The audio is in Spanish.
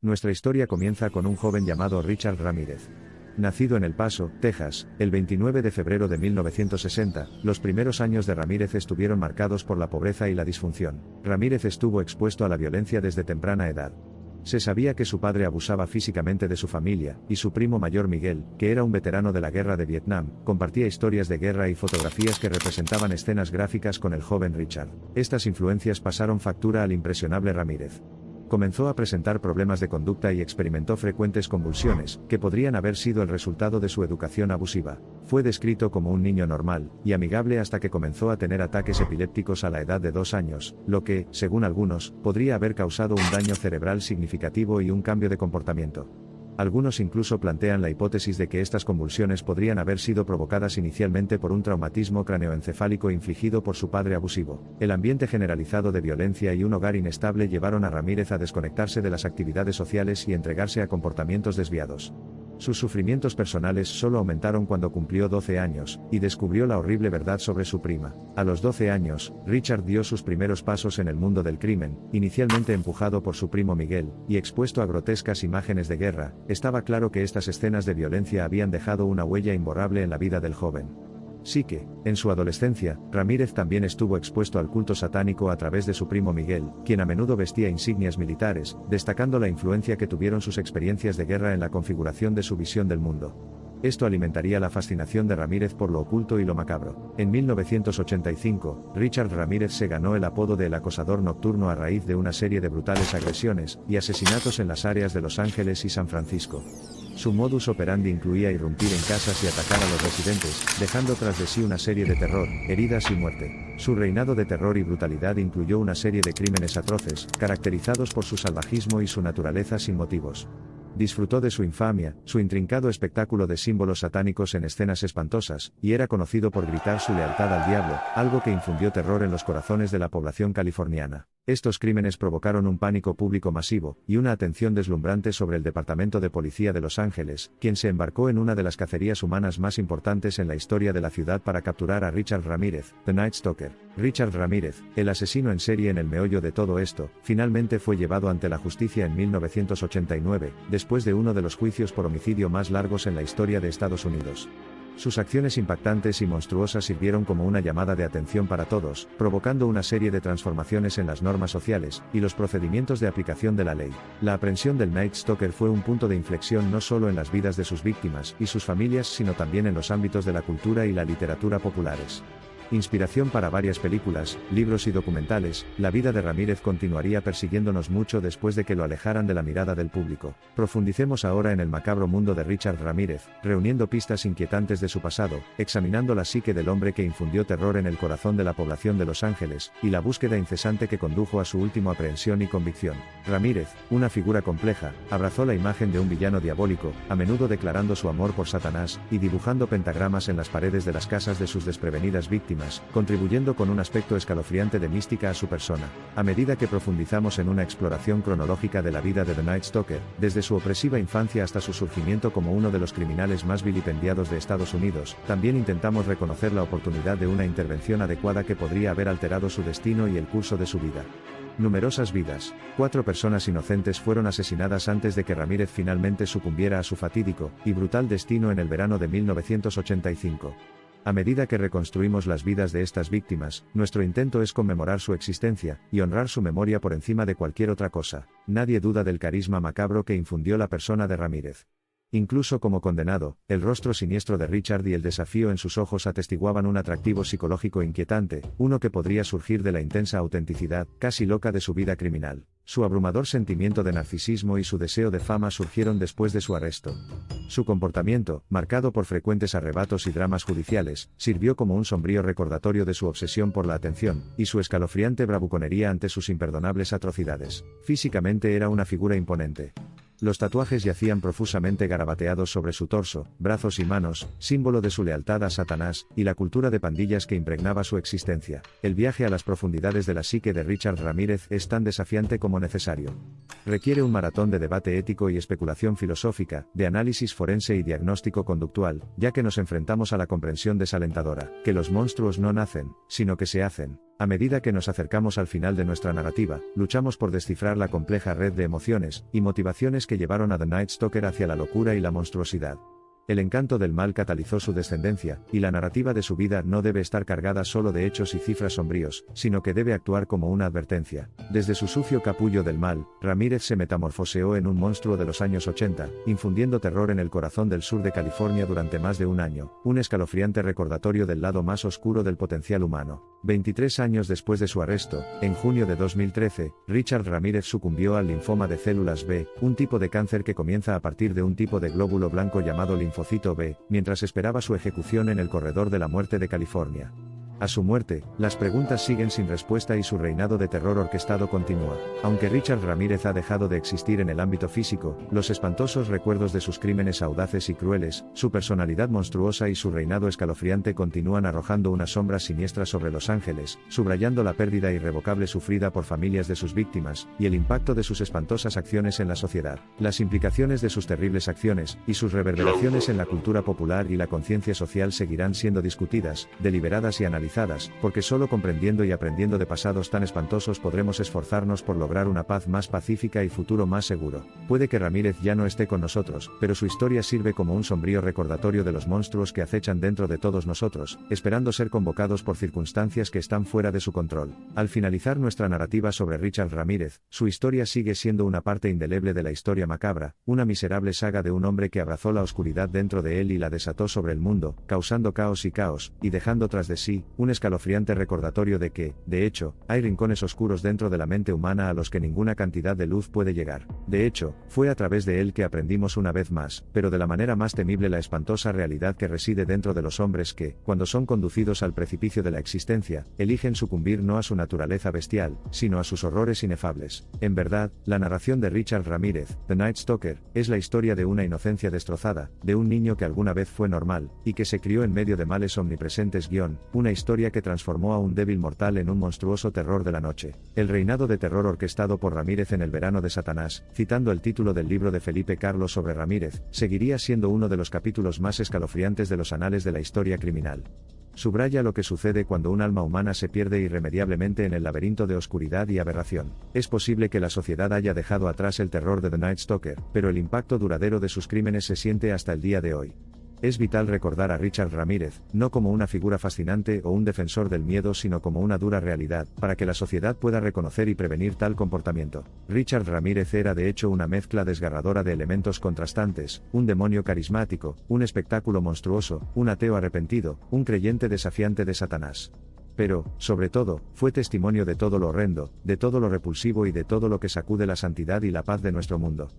Nuestra historia comienza con un joven llamado Richard Ramírez. Nacido en El Paso, Texas, el 29 de febrero de 1960, los primeros años de Ramírez estuvieron marcados por la pobreza y la disfunción. Ramírez estuvo expuesto a la violencia desde temprana edad. Se sabía que su padre abusaba físicamente de su familia, y su primo mayor Miguel, que era un veterano de la guerra de Vietnam, compartía historias de guerra y fotografías que representaban escenas gráficas con el joven Richard. Estas influencias pasaron factura al impresionable Ramírez. Comenzó a presentar problemas de conducta y experimentó frecuentes convulsiones, que podrían haber sido el resultado de su educación abusiva. Fue descrito como un niño normal y amigable hasta que comenzó a tener ataques epilépticos a la edad de 2 años, lo que, según algunos, podría haber causado un daño cerebral significativo y un cambio de comportamiento. Algunos incluso plantean la hipótesis de que estas convulsiones podrían haber sido provocadas inicialmente por un traumatismo craneoencefálico infligido por su padre abusivo. El ambiente generalizado de violencia y un hogar inestable llevaron a Ramírez a desconectarse de las actividades sociales y entregarse a comportamientos desviados. Sus sufrimientos personales solo aumentaron cuando cumplió 12 años, y descubrió la horrible verdad sobre su prima. A los 12 años, Richard dio sus primeros pasos en el mundo del crimen, inicialmente empujado por su primo Miguel, y expuesto a grotescas imágenes de guerra. Estaba claro que estas escenas de violencia habían dejado una huella imborrable en la vida del joven. Sí que, en su adolescencia, Ramírez también estuvo expuesto al culto satánico a través de su primo Miguel, quien a menudo vestía insignias militares, destacando la influencia que tuvieron sus experiencias de guerra en la configuración de su visión del mundo. Esto alimentaría la fascinación de Ramírez por lo oculto y lo macabro. En 1985, Richard Ramírez se ganó el apodo de El Acosador Nocturno a raíz de una serie de brutales agresiones y asesinatos en las áreas de Los Ángeles y San Francisco. Su modus operandi incluía irrumpir en casas y atacar a los residentes, dejando tras de sí una serie de terror, heridas y muerte. Su reinado de terror y brutalidad incluyó una serie de crímenes atroces, caracterizados por su salvajismo y su naturaleza sin motivos. Disfrutó de su infamia, su intrincado espectáculo de símbolos satánicos en escenas espantosas, y era conocido por gritar su lealtad al diablo, algo que infundió terror en los corazones de la población californiana. Estos crímenes provocaron un pánico público masivo, y una atención deslumbrante sobre el Departamento de Policía de Los Ángeles, quien se embarcó en una de las cacerías humanas más importantes en la historia de la ciudad para capturar a Richard Ramírez, The Night Stalker. Richard Ramírez, el asesino en serie en el meollo de todo esto, finalmente fue llevado ante la justicia en 1989, después de uno de los juicios por homicidio más largos en la historia de Estados Unidos. Sus acciones impactantes y monstruosas sirvieron como una llamada de atención para todos, provocando una serie de transformaciones en las normas sociales y los procedimientos de aplicación de la ley. La aprehensión del Night Stalker fue un punto de inflexión no solo en las vidas de sus víctimas y sus familias, sino también en los ámbitos de la cultura y la literatura populares. Inspiración para varias películas, libros y documentales, la vida de Ramírez continuaría persiguiéndonos mucho después de que lo alejaran de la mirada del público. Profundicemos ahora en el macabro mundo de Richard Ramírez, reuniendo pistas inquietantes de su pasado, examinando la psique del hombre que infundió terror en el corazón de la población de Los Ángeles, y la búsqueda incesante que condujo a su última aprehensión y convicción. Ramírez, una figura compleja, abrazó la imagen de un villano diabólico, a menudo declarando su amor por Satanás, y dibujando pentagramas en las paredes de las casas de sus desprevenidas víctimas, contribuyendo con un aspecto escalofriante de mística a su persona. A medida que profundizamos en una exploración cronológica de la vida de The Night Stalker, desde su opresiva infancia hasta su surgimiento como uno de los criminales más vilipendiados de Estados Unidos, también intentamos reconocer la oportunidad de una intervención adecuada que podría haber alterado su destino y el curso de su vida. Numerosas vidas. 4 personas inocentes fueron asesinadas antes de que Ramírez finalmente sucumbiera a su fatídico y brutal destino en el verano de 1985. A medida que reconstruimos las vidas de estas víctimas, nuestro intento es conmemorar su existencia y honrar su memoria por encima de cualquier otra cosa. Nadie duda del carisma macabro que infundió la persona de Ramírez. Incluso como condenado, el rostro siniestro de Richard y el desafío en sus ojos atestiguaban un atractivo psicológico inquietante, uno que podría surgir de la intensa autenticidad, casi loca de su vida criminal. Su abrumador sentimiento de narcisismo y su deseo de fama surgieron después de su arresto. Su comportamiento, marcado por frecuentes arrebatos y dramas judiciales, sirvió como un sombrío recordatorio de su obsesión por la atención, y su escalofriante bravuconería ante sus imperdonables atrocidades. Físicamente era una figura imponente. Los tatuajes yacían profusamente garabateados sobre su torso, brazos y manos, símbolo de su lealtad a Satanás, y la cultura de pandillas que impregnaba su existencia. El viaje a las profundidades de la psique de Richard Ramírez es tan desafiante como necesario. Requiere un maratón de debate ético y especulación filosófica, de análisis forense y diagnóstico conductual, ya que nos enfrentamos a la comprensión desalentadora, que los monstruos no nacen, sino que se hacen. A medida que nos acercamos al final de nuestra narrativa, luchamos por descifrar la compleja red de emociones y motivaciones que llevaron a The Night Stalker hacia la locura y la monstruosidad. El encanto del mal catalizó su descendencia, y la narrativa de su vida no debe estar cargada solo de hechos y cifras sombríos, sino que debe actuar como una advertencia. Desde su sucio capullo del mal, Ramírez se metamorfoseó en un monstruo de los años 80, infundiendo terror en el corazón del sur de California durante más de un año, un escalofriante recordatorio del lado más oscuro del potencial humano. 23 años después de su arresto, en junio de 2013, Richard Ramírez sucumbió al linfoma de células B, un tipo de cáncer que comienza a partir de un tipo de glóbulo blanco llamado linfocito B, mientras esperaba su ejecución en el corredor de la muerte de California. A su muerte, las preguntas siguen sin respuesta y su reinado de terror orquestado continúa. Aunque Richard Ramírez ha dejado de existir en el ámbito físico, los espantosos recuerdos de sus crímenes audaces y crueles, su personalidad monstruosa y su reinado escalofriante continúan arrojando una sombra siniestra sobre Los Ángeles, subrayando la pérdida irrevocable sufrida por familias de sus víctimas, y el impacto de sus espantosas acciones en la sociedad. Las implicaciones de sus terribles acciones, y sus reverberaciones en la cultura popular y la conciencia social seguirán siendo discutidas, deliberadas y analizadas, porque solo comprendiendo y aprendiendo de pasados tan espantosos podremos esforzarnos por lograr una paz más pacífica y futuro más seguro. Puede que Ramírez ya no esté con nosotros, pero su historia sirve como un sombrío recordatorio de los monstruos que acechan dentro de todos nosotros, esperando ser convocados por circunstancias que están fuera de su control. Al finalizar nuestra narrativa sobre Richard Ramírez, su historia sigue siendo una parte indeleble de la historia macabra, una miserable saga de un hombre que abrazó la oscuridad dentro de él y la desató sobre el mundo, causando caos, y dejando tras de sí un escalofriante recordatorio de que, de hecho, hay rincones oscuros dentro de la mente humana a los que ninguna cantidad de luz puede llegar. De hecho, fue a través de él que aprendimos una vez más, pero de la manera más temible, la espantosa realidad que reside dentro de los hombres que, cuando son conducidos al precipicio de la existencia, eligen sucumbir no a su naturaleza bestial, sino a sus horrores inefables. En verdad, la narración de Richard Ramírez, The Night Stalker, es la historia de una inocencia destrozada, de un niño que alguna vez fue normal, y que se crió en medio de males omnipresentes, una historia que transformó a un débil mortal en un monstruoso terror de la noche. El reinado de terror orquestado por Ramírez en el verano de Satanás, citando el título del libro de Felipe Carlos sobre Ramírez, seguiría siendo uno de los capítulos más escalofriantes de los anales de la historia criminal. Subraya lo que sucede cuando un alma humana se pierde irremediablemente en el laberinto de oscuridad y aberración. Es posible que la sociedad haya dejado atrás el terror de The Night Stalker, pero el impacto duradero de sus crímenes se siente hasta el día de hoy. Es vital recordar a Richard Ramírez, no como una figura fascinante o un defensor del miedo, sino como una dura realidad, para que la sociedad pueda reconocer y prevenir tal comportamiento. Richard Ramírez era de hecho una mezcla desgarradora de elementos contrastantes, un demonio carismático, un espectáculo monstruoso, un ateo arrepentido, un creyente desafiante de Satanás. Pero, sobre todo, fue testimonio de todo lo horrendo, de todo lo repulsivo y de todo lo que sacude la santidad y la paz de nuestro mundo.